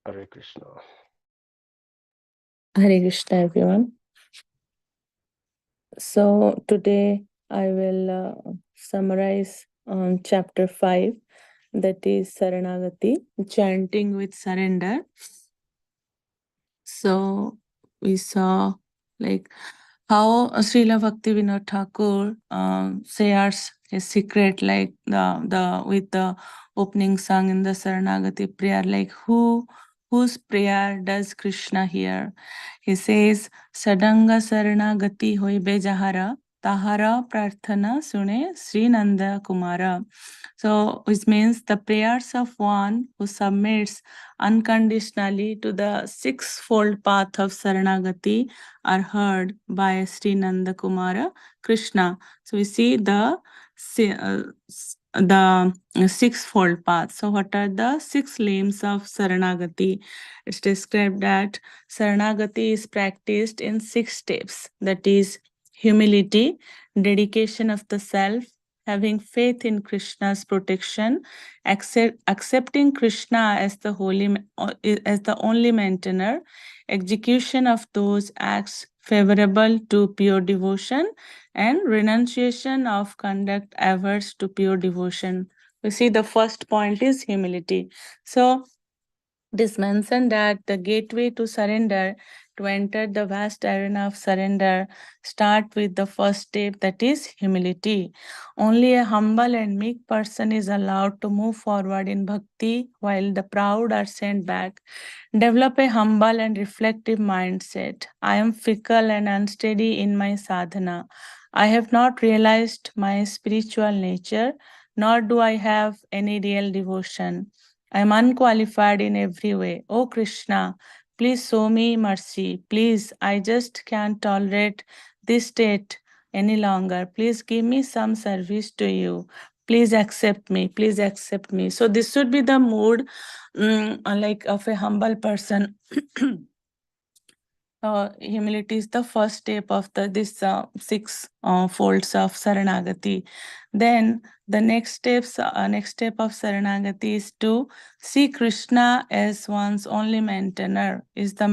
Hare Krishna. Hare Krishna, everyone. So, today I will summarize chapter 5, that is Saranagati, chanting with surrender. So, we saw like how Srila Bhaktivinoda Thakur shares his secret, like the with the opening song in the Saranagati prayer, like whose prayer does Krishna hear? He says, Sadanga Saranagati hoibe jahara, tahara prarthana sune Sri Nanda Kumara. So, which means the prayers of one who submits unconditionally to the sixfold path of Saranagati are heard by Sri Nanda Kumara Krishna. So we see the sixfold path. So what are the six limbs of Saranagati? It's described that Saranagati is practiced in 6 steps. That is humility, dedication of the self, having faith in Krishna's protection, accepting Krishna as the as the only maintainer, execution of those acts favorable to pure devotion, and renunciation of conduct averse to pure devotion. We see the first point is humility. So it is mentioned that the gateway to surrender, to enter the vast arena of surrender, start with the first step, that is humility. Only a humble and meek person is allowed to move forward in bhakti, while the proud are sent back. Develop a humble and reflective mindset. I am fickle and unsteady in my sadhana. I have not realized my spiritual nature, nor do I have any real devotion. I am unqualified in every way. Oh Krishna, please show me mercy. Please, I just can't tolerate this state any longer. Please give me some service to you. Please accept me. Please accept me. So this should be the mood, like of a humble person. Humility is the first step of this six folds of Saranagati. Then the next step of Saranagati is to see Krishna as one's only maintainer. This is the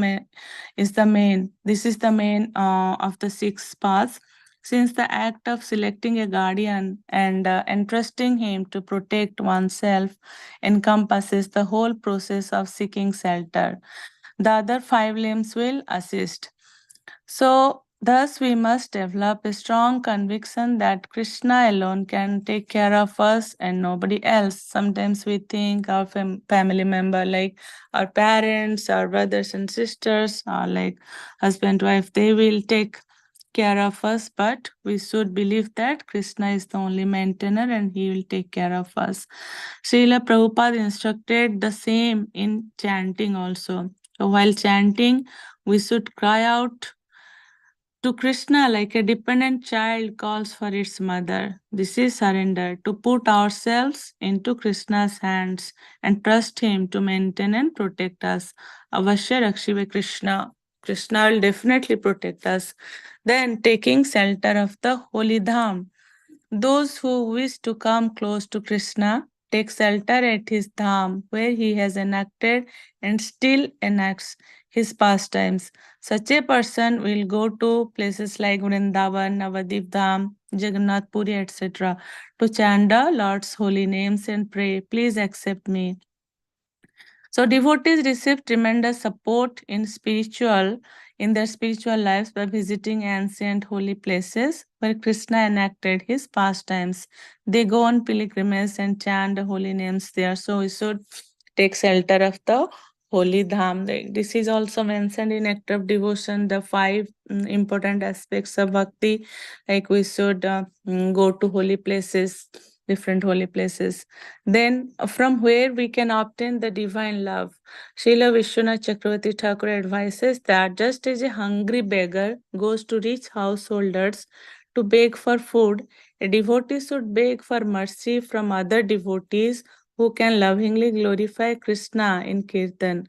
main of the six paths. Since the act of selecting a guardian and entrusting him to protect oneself encompasses the whole process of seeking shelter, the other 5 limbs will assist. So, thus, we must develop a strong conviction that Krishna alone can take care of us and nobody else. Sometimes we think our family member, like our parents, our brothers and sisters, or like husband, wife, they will take care of us, but we should believe that Krishna is the only maintainer and he will take care of us. Srila Prabhupada instructed the same in chanting also. So while chanting, we should cry out to Krishna like a dependent child calls for its mother. This is surrender, to put ourselves into Krishna's hands and trust him to maintain and protect us. Avashya Rakshive Krishna. Krishna will definitely protect us. Then taking shelter of the holy dham. Those who wish to come close to Krishna take shelter at his dham, where he has enacted and still enacts his pastimes. Such a person will go to places like Vrindavan, Navadip Dham, Jagannath Puri, etc. to chant the Lord's holy names and pray, please accept me. So devotees receive tremendous support in their spiritual lives by visiting ancient holy places where Krishna enacted his pastimes. They go on pilgrimage and chant the holy names there. So we should take shelter of the holy dham. This is also mentioned in act of devotion, the 5 important aspects of bhakti, like we should go to holy places, different holy places. Then, from where we can obtain the divine love? Srila Vishwanath Chakravarti Thakur advises that just as a hungry beggar goes to rich householders to beg for food, a devotee should beg for mercy from other devotees who can lovingly glorify Krishna in Kirtan.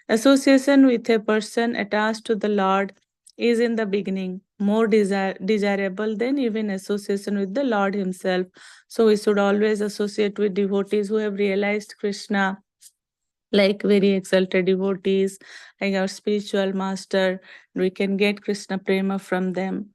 Association with a person attached to the Lord is in the beginning more desirable than even association with the Lord Himself. So we should always associate with devotees who have realized Krishna like very exalted devotees, like our spiritual master. We can get Krishna prema from them.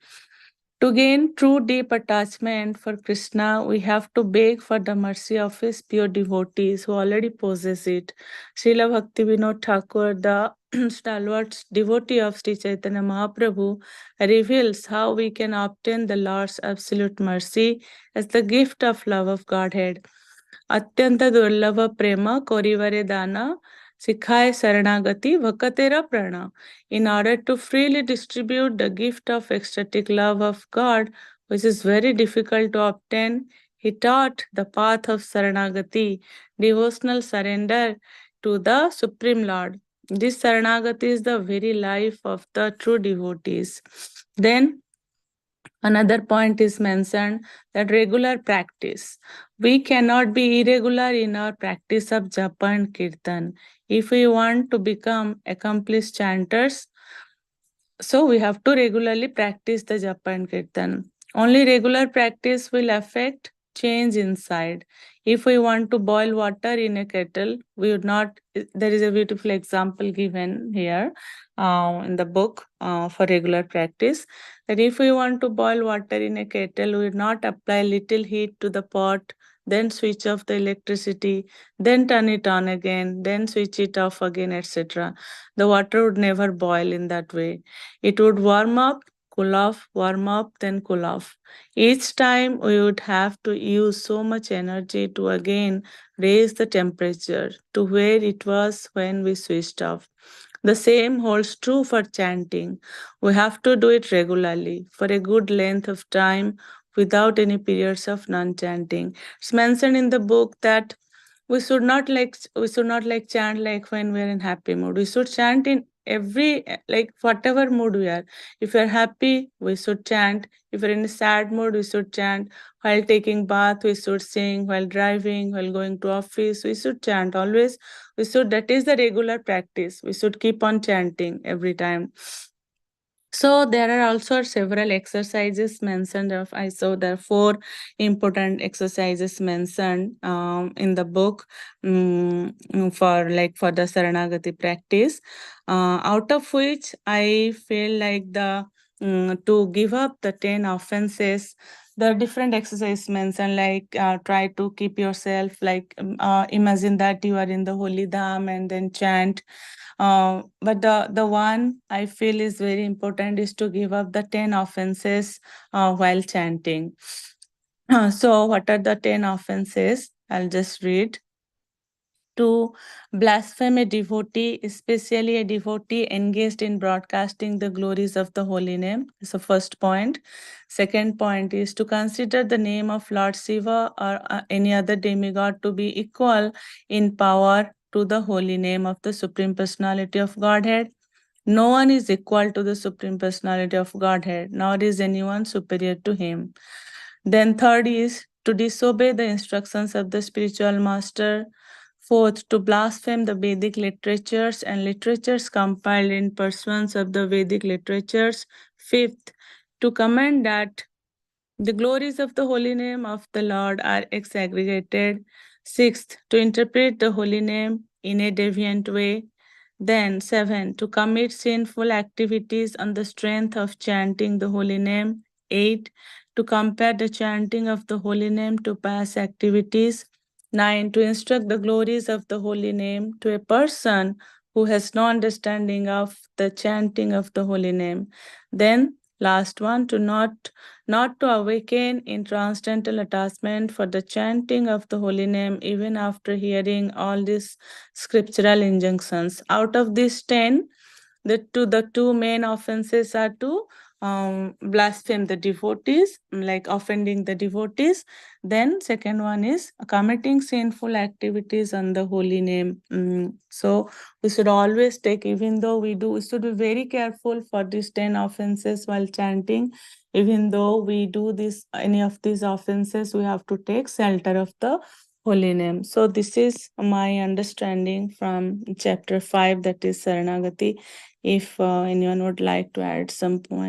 To gain true deep attachment for Krishna, we have to beg for the mercy of his pure devotees who already possess it. Srila Bhaktivinoda Thakur, the stalwart devotee of Sri Chaitanya Mahaprabhu, reveals how we can obtain the Lord's absolute mercy as the gift of love of Godhead. अत्यंत दुर्लभ प्रेम कोरिवरे दाना सिखाए शरणागति भकतेरा prana. In order to freely distribute the gift of ecstatic love of God, which is very difficult to obtain, he taught the path of Saranagati, devotional surrender to the Supreme Lord. This Saranagati is the very life of the true devotees. Then another point is mentioned, that regular practice. We cannot be irregular in our practice of japa and kirtan. If we want to become accomplished chanters, so we have to regularly practice the japa and kirtan. Only regular practice will affect change inside. If we want to boil water in a kettle, we would not. There is a beautiful example given here in the book for regular practice. That if we want to boil water in a kettle, we would not apply little heat to the pot, then switch off the electricity, then turn it on again, then switch it off again, etc. The water would never boil in that way. It would warm up, cool off, warm up, then cool off. Each time we would have to use so much energy to again raise the temperature to where it was when we switched off. The same holds true for chanting. We have to do it regularly for a good length of time without any periods of non-chanting. It's mentioned in the book that we should not like chant like when we're in happy mood. We should chant in every like whatever mood we are. If you're happy, we should chant. If you're in a sad mood, we should chant. While taking bath, we should sing. While driving, while going to office, we should chant. Always we should, that is the regular practice. We should keep on chanting every time. So there are also several exercises mentioned. I saw there are four important exercises mentioned in the book for the Saranagati practice. Out of which I feel like the to give up the 10 offenses. The different exercises mentioned, like try to keep yourself like imagine that you are in the holy dham and then chant. But the one I feel is very important is to give up the 10 offenses while chanting. So, what are the 10 offenses? I'll just read. To blaspheme a devotee, especially a devotee engaged in broadcasting the glories of the holy name, is the first point. Second point is to consider the name of Lord Shiva or any other demigod to be equal in power to the holy name of the Supreme Personality of Godhead. No one is equal to the Supreme Personality of Godhead, nor is anyone superior to him. Then, third is to disobey the instructions of the spiritual master. Fourth, to blaspheme the Vedic literatures and literatures compiled in pursuance of the Vedic literatures. Fifth, to command that the glories of the holy name of the Lord are exaggregated. Sixth, to interpret the holy name in a deviant way. Then, seven, to commit sinful activities on the strength of chanting the holy name. Eight, to compare the chanting of the holy name to past activities. 9. To instruct the glories of the holy name to a person who has no understanding of the chanting of the holy name. Then, last one, to not to awaken in transcendental attachment for the chanting of the holy name even after hearing all these scriptural injunctions. Out of these 10, the two main offenses are to blaspheme the devotees, like offending the devotees. Then second one is committing sinful activities on the holy name. So we should always take, even though we should be very careful for these 10 offenses while chanting. Even though we do this, any of these offenses, we have to take shelter of the holy name. So this is my understanding from chapter 5, that is Saranagati. If anyone would like to add some point.